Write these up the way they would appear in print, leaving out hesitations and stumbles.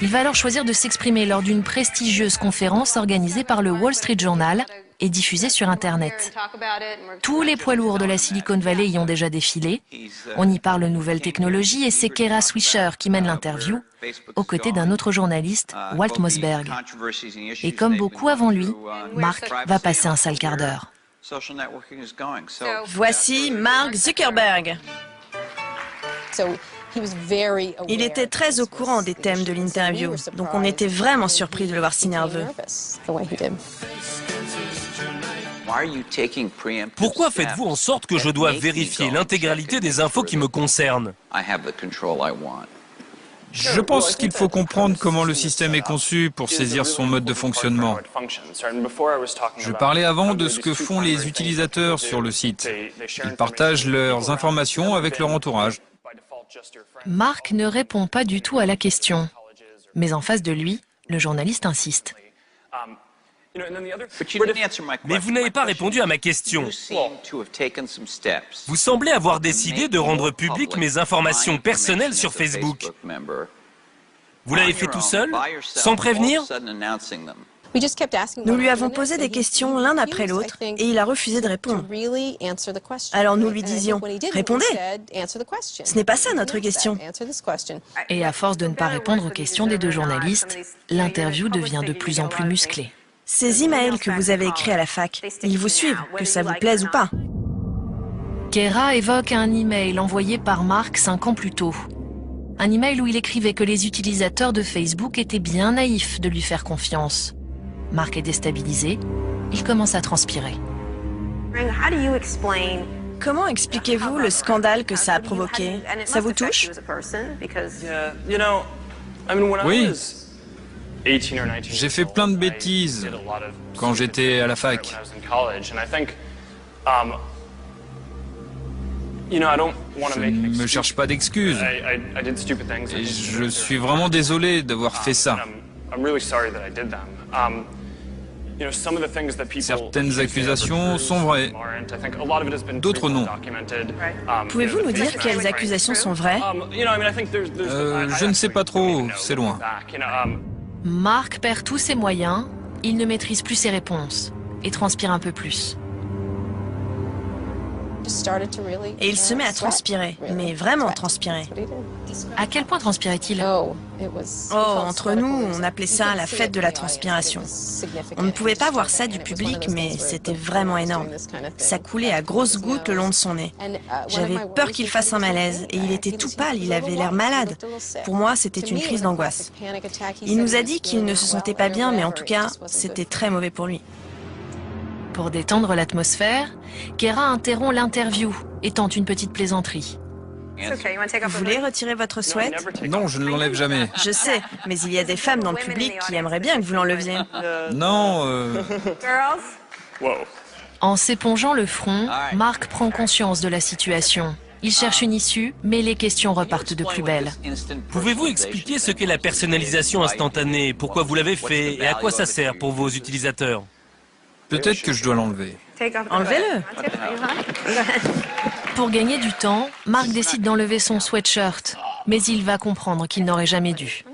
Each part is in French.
Il va alors choisir de s'exprimer lors d'une prestigieuse conférence organisée par le Wall Street Journal et diffusée sur Internet. Tous les poids lourds de la Silicon Valley y ont déjà défilé. On y parle nouvelles technologies et c'est Kara Swisher qui mène l'interview, aux côtés d'un autre journaliste, Walt Mossberg. Et comme beaucoup avant lui, Mark va passer un sale quart d'heure. Voici Mark Zuckerberg. Il était très au courant des thèmes de l'interview, donc on était vraiment surpris de le voir si nerveux. Pourquoi faites-vous en sorte que je dois vérifier l'intégralité des infos qui me concernent? Je pense qu'il faut comprendre comment le système est conçu pour saisir son mode de fonctionnement. Je parlais avant de ce que font les utilisateurs sur le site. Ils partagent leurs informations avec leur entourage. Mark ne répond pas du tout à la question. Mais en face de lui, le journaliste insiste. Mais vous n'avez pas répondu à ma question. Vous semblez avoir décidé de rendre publiques mes informations personnelles sur Facebook. Vous l'avez fait tout seul, sans prévenir? Nous lui avons posé des questions l'un après l'autre et il a refusé de répondre. Alors nous lui disions « Répondez ! Ce n'est pas ça notre question !» Et à force de ne pas répondre aux questions des deux journalistes, l'interview devient de plus en plus musclée. Ces emails que vous avez écrits à la fac, ils vous suivent, que ça vous plaise ou pas. Kara évoque un email envoyé par Mark 5 ans plus tôt. Un email où il écrivait que les utilisateurs de Facebook étaient bien naïfs de lui faire confiance. Mark est déstabilisé, il commence à transpirer. Comment expliquez-vous le scandale que ça a provoqué? Ça vous touche? Oui, j'ai fait plein de bêtises quand j'étais à la fac. Je ne me cherche pas d'excuses. Et je suis vraiment désolé d'avoir fait ça. Certaines accusations sont vraies, d'autres non. Pouvez-vous nous dire quelles accusations sont vraies? Je ne sais pas trop, c'est loin. Mark perd tous ses moyens, il ne maîtrise plus ses réponses et transpire un peu plus. Et il se met à transpirer, mais vraiment transpirer. À quel point transpirait-il? Oh, entre nous, on appelait ça la fête de la transpiration. On ne pouvait pas voir ça du public, mais c'était vraiment énorme. Ça coulait à grosses gouttes le long de son nez. J'avais peur qu'il fasse un malaise, et il était tout pâle, il avait l'air malade. Pour moi, c'était une crise d'angoisse. Il nous a dit qu'il ne se sentait pas bien, mais en tout cas, c'était très mauvais pour lui. Pour détendre l'atmosphère, Kara interrompt l'interview et tente une petite plaisanterie. Vous voulez retirer votre sweat? Non, je ne l'enlève jamais. Je sais, mais il y a des femmes dans le public qui aimeraient bien que vous l'enleviez. Non, En s'épongeant le front, Mark prend conscience de la situation. Il cherche une issue, mais les questions repartent de plus belle. Pouvez-vous expliquer ce qu'est la personnalisation instantanée, pourquoi vous l'avez fait et à quoi ça sert pour vos utilisateurs? peut-être que je dois l'enlever. Enlevez-le. Pour gagner du temps, Mark décide d'enlever son sweatshirt, mais il va comprendre qu'il n'aurait jamais dû.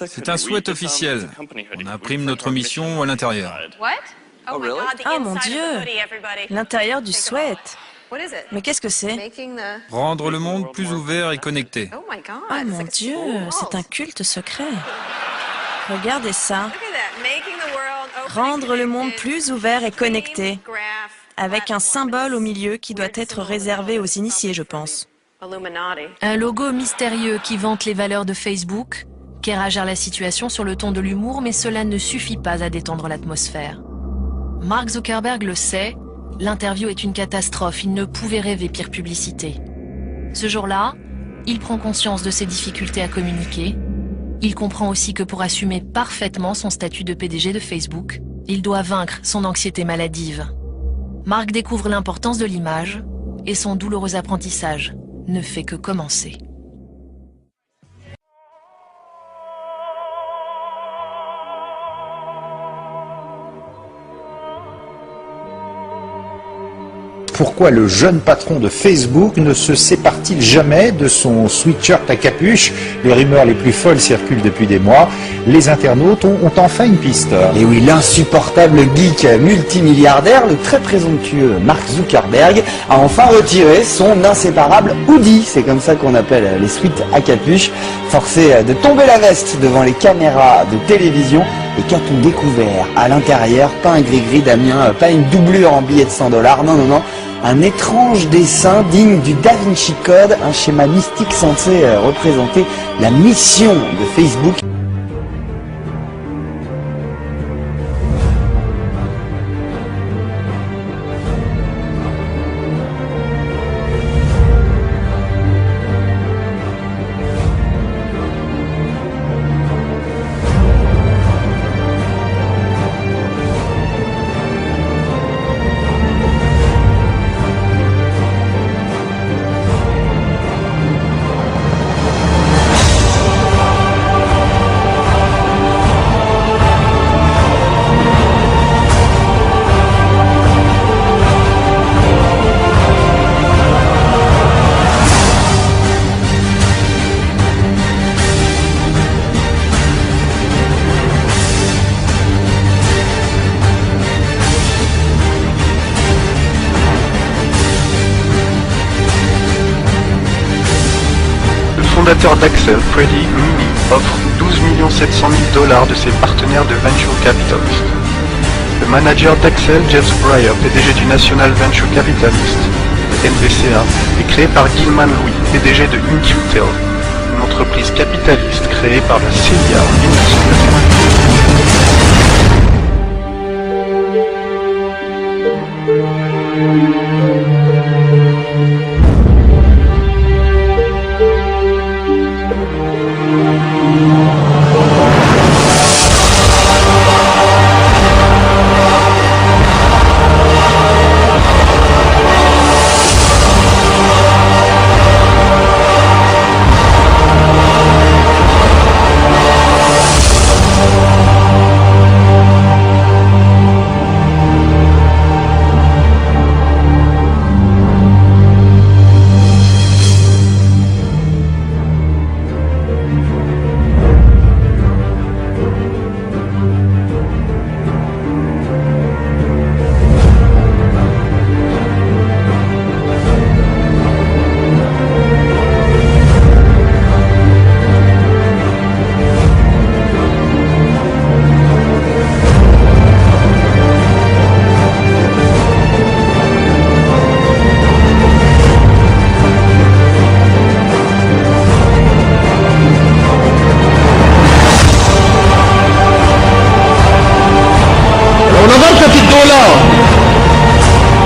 C'est un sweat officiel. On imprime notre mission à l'intérieur. Oh mon Dieu! L'intérieur du sweat. Mais qu'est-ce que c'est? Rendre le monde plus ouvert et connecté. Oh mon Dieu, c'est un culte secret. Regardez ça. Rendre le monde plus ouvert et connecté, avec un symbole au milieu qui doit être réservé aux initiés, je pense. Un logo mystérieux qui vante les valeurs de Facebook. Kara gère la situation sur le ton de l'humour, mais cela ne suffit pas à détendre l'atmosphère. Mark Zuckerberg le sait, l'interview est une catastrophe, il ne pouvait rêver pire publicité. Ce jour-là, il prend conscience de ses difficultés à communiquer. Il comprend aussi que pour assumer parfaitement son statut de PDG de Facebook, il doit vaincre son anxiété maladive. Mark découvre l'importance de l'image et son douloureux apprentissage ne fait que commencer. pourquoi le jeune patron de Facebook ne se sépare-t-il jamais de son sweatshirt à capuche? Les rumeurs les plus folles circulent depuis des mois. Les internautes ont enfin une piste. Et oui, l'insupportable geek multimilliardaire, le très présomptueux Mark Zuckerberg, a enfin retiré son inséparable hoodie. C'est comme ça qu'on appelle les sweats à capuche. Forcé de tomber la veste devant les caméras de télévision. Et qu'a-t-on découvert à l'intérieur? Pas un gris-gris, Damien, pas une doublure en billets de 100 $. Non, non, non. Un étrange dessin digne du Da Vinci Code, un schéma mystique censé représenter la mission de Facebook. Le fondateur d'Axel, Freddie Mimi, offre 12 700 000 $ de ses partenaires de Venture Capitalist. Le manager d'Axel, Jeff Breyer, PDG du National Venture Capitalist, NVCA, est créé par Gilman Louis, PDG de InQtel, une entreprise capitaliste créée par la CIA en 1990.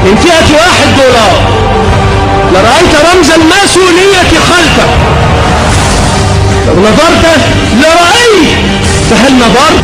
من فئة $1 لرأيت رمز الماسونية خلفك. لو نظرت لرأيت، فهل نظرت؟